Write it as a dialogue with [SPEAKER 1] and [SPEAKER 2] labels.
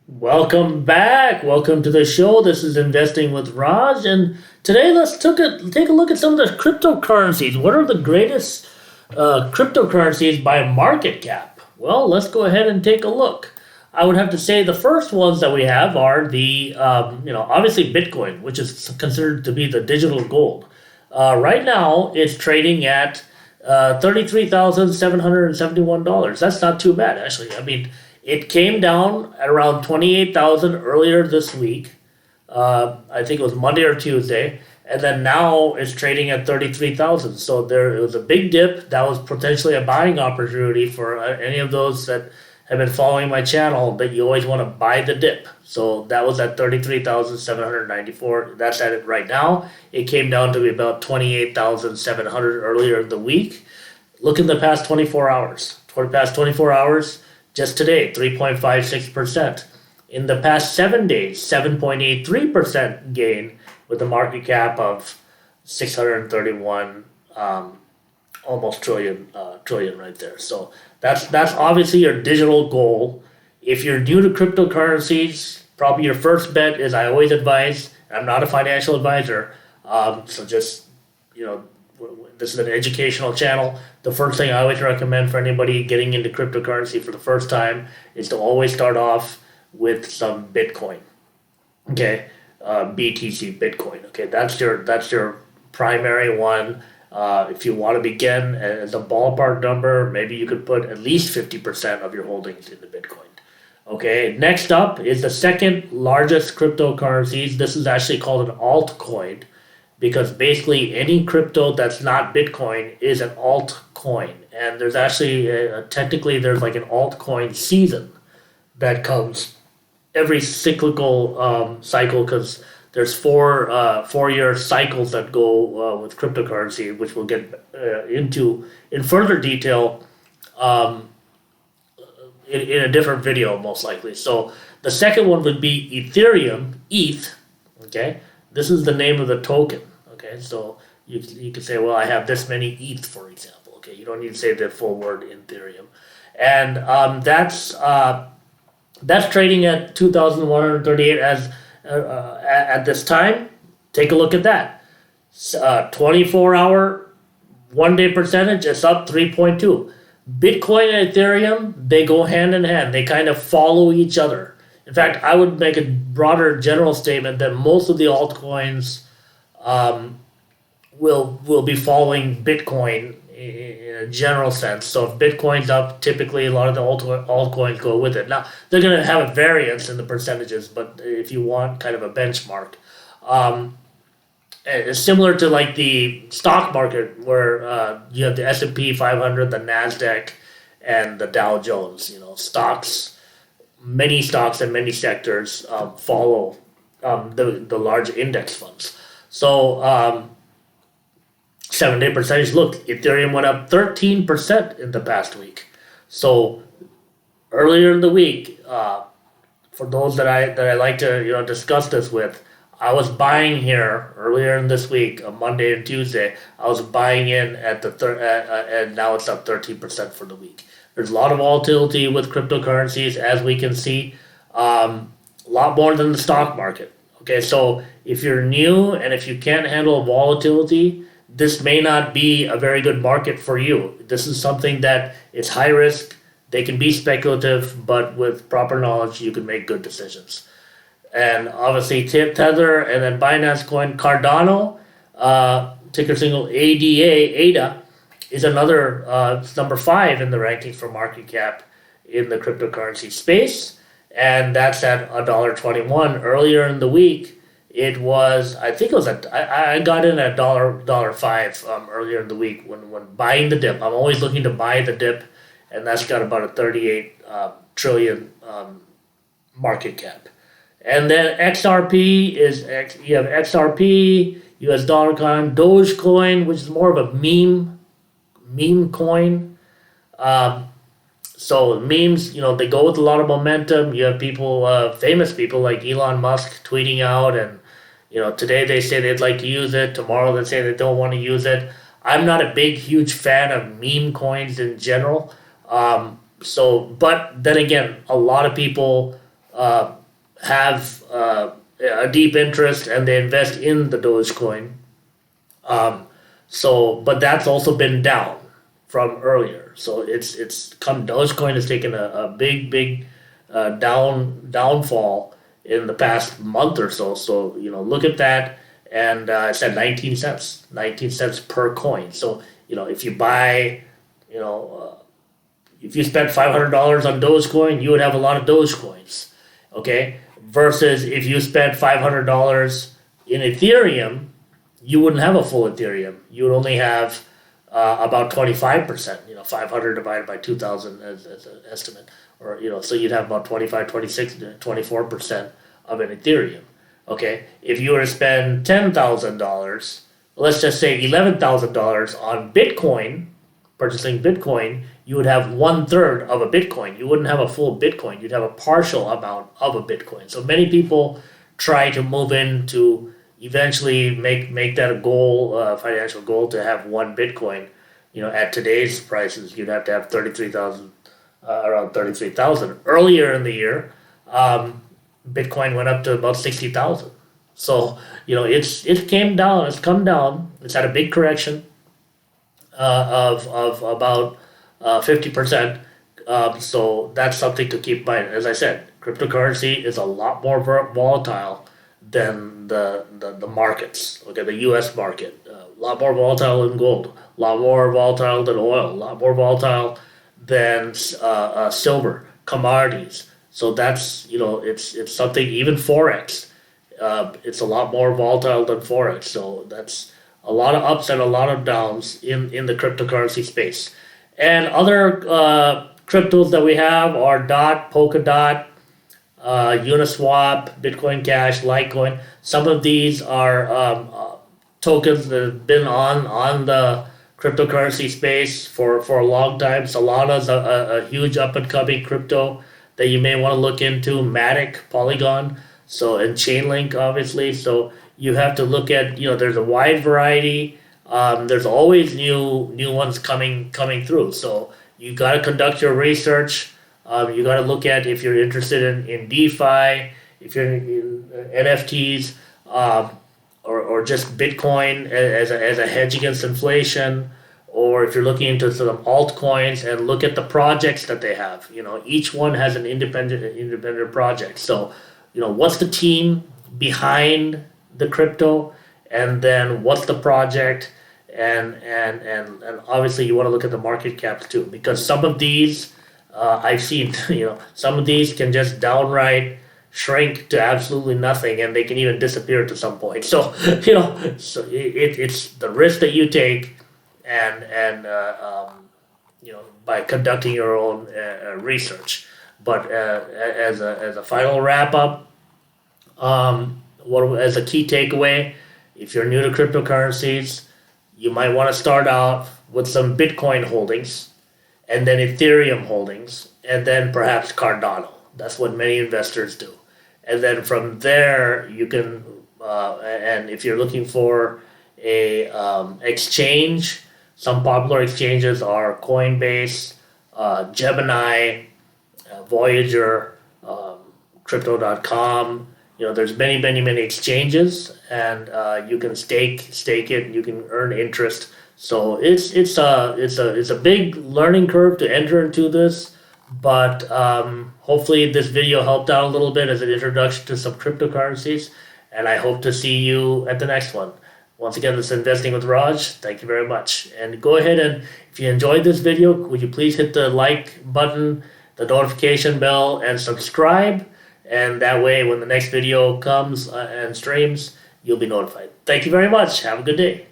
[SPEAKER 1] Welcome back. Welcome to the show. This is Investing with Raj, and today let's take a look at some of the cryptocurrencies. What are the greatest cryptocurrencies by market cap? Well, let's go ahead and take a look. I would have to say the first ones that we have are obviously Bitcoin, which is considered to be the digital gold. Right now, it's trading at $33,771. That's not too bad, actually. I mean, it came down at around 28,000 earlier this week. I think it was Monday or Tuesday, and then now it's trading at 33,000. So there it was a big dip. That was potentially a buying opportunity for any of those that have been following my channel. That you always want to buy the dip. So that was at 33,794. That's at it right now. It came down to be about 28,700 earlier in the week. Look in the past 24 hours. For the past 24 hours, just today, 3.56%. In the past 7 days, 7.83% gain with a market cap of 631 almost trillion right there. So that's obviously your digital goal. If you're new to cryptocurrencies, probably your first bet is I always advise. I'm not a financial advisor, so just you know this is an educational channel. The first thing I always recommend for anybody getting into cryptocurrency for the first time is to always start off with some Bitcoin. Okay, BTC Bitcoin. Okay, that's your primary one. If you want to begin as a ballpark number, maybe you could put at least 50% of your holdings into Bitcoin. Okay, next up is the second largest cryptocurrencies. This is actually called an altcoin because basically any crypto that's not Bitcoin is an altcoin. And there's actually, technically, there's like an altcoin season that comes every cyclical cycle because there's 4 year cycles that go with cryptocurrency, which we'll get into in further detail in a different video, most likely. So the second one would be Ethereum, ETH. Okay, this is the name of the token. Okay, so you could say, well, I have this many ETH, for example. Okay, you don't need to say the full word Ethereum, and that's trading at 2,138 as at this time. Take a look at that. 24-hour, 1 day percentage is up 3.2. Bitcoin and Ethereum, they go hand in hand. They kind of follow each other. In fact, I would make a broader general statement that most of the altcoins will be following Bitcoin in a general sense. So if Bitcoin's up, typically a lot of the altcoins go with it. Now, they're going to have a variance in the percentages, but if you want kind of a benchmark, it's similar to like the stock market where you have the S&P 500, the NASDAQ, and the Dow Jones. Many stocks and many sectors follow the large index funds. So 7 day percentage. Look, Ethereum went up 13% in the past week. So earlier in the week, for those that I like to discuss this with, I was buying here earlier in this week, on Monday and Tuesday. I was buying in at and now it's up 13% for the week. There's a lot of volatility with cryptocurrencies, as we can see, a lot more than the stock market. Okay, so if you're new and if you can't handle volatility, this may not be a very good market for you. This is something that is high risk. They can be speculative, but with proper knowledge, you can make good decisions. And obviously Tether, and then Binance Coin, Cardano, ticker symbol ADA, is another number 5 in the rankings for market cap in the cryptocurrency space, and that's at $1.21. Earlier in the week, it was, I think it was I got in at $1.05 earlier in the week when buying the dip. I'm always looking to buy the dip, and that's got about a 38 trillion market cap. And then XRP you have XRP, US dollar coin, Dogecoin, which is more of a meme coin. So memes, they go with a lot of momentum. You have people, famous people like Elon Musk tweeting out, and today they say they'd like to use it. Tomorrow they say they don't want to use it. I'm not a huge fan of meme coins in general. But then again, a lot of people have a deep interest and they invest in the Dogecoin. But that's also been down from earlier. So Dogecoin has taken a big downfall in the past month or so. So look at that, and it's at 19 cents per coin. So if you buy, if you spent $500 on Dogecoin, you would have a lot of Dogecoins, okay? Versus if you spent $500 in Ethereum, you wouldn't have a full Ethereum. You would only have about 25%, 500 divided by 2,000 as an estimate. Or, so you'd have about 25, 26, 24% of an Ethereum, okay? If you were to spend $10,000, let's just say $11,000 on Bitcoin, purchasing Bitcoin, you would have 1/3 of a Bitcoin. You wouldn't have a full Bitcoin. You'd have a partial amount of a Bitcoin. So many people try to move into eventually make that a goal, financial goal, to have one Bitcoin. At today's prices, you'd have to have 33,000, around 33,000. Earlier in the year, Bitcoin went up to about 60,000. So it came down. It's come down. It's had a big correction of about 50%. So that's something to keep in mind. As I said, cryptocurrency is a lot more volatile than the markets. Okay, the U.S. market, a lot more volatile than gold, a lot more volatile than oil, a lot more volatile than silver, commodities. So that's it's something. Even forex, it's a lot more volatile than forex. So that's a lot of ups and a lot of downs in the cryptocurrency space. And other cryptos that we have are DOT, Polkadot, Uniswap, Bitcoin Cash, Litecoin. Some of these are tokens that have been on the cryptocurrency space for a long time. Solana is a huge up and coming crypto that you may want to look into. Matic, Polygon, and Chainlink, obviously. So you have to look at, there's a wide variety. There's always new ones coming through. So you got to conduct your research. You got to look at if you're interested in DeFi, if you're in NFTs, or just Bitcoin as a hedge against inflation, or if you're looking into some altcoins, and look at the projects that they have. Each one has an independent project. So, what's the team behind the crypto, and then what's the project, and obviously you want to look at the market caps too, because some of these I've seen, some of these can just downright shrink to absolutely nothing, and they can even disappear to some point. So it's the risk that you take, and by conducting your own research. But as a final wrap up, as a key takeaway, if you're new to cryptocurrencies, you might want to start out with some Bitcoin holdings, and then Ethereum holdings, and then perhaps Cardano. That's what many investors do. And then from there, you can, and if you're looking for a exchange, some popular exchanges are Coinbase, Gemini, Voyager, Crypto.com. There's many exchanges, and you can stake it, and you can earn interest. So it's a big learning curve to enter into this, but hopefully this video helped out a little bit as an introduction to some cryptocurrencies, and I hope to see you at the next one. Once again, this is Investing with Raj. Thank you very much. And go ahead, and if you enjoyed this video, would you please hit the like button, the notification bell, and subscribe, and that way when the next video comes and streams, you'll be notified. Thank you very much. Have a good day.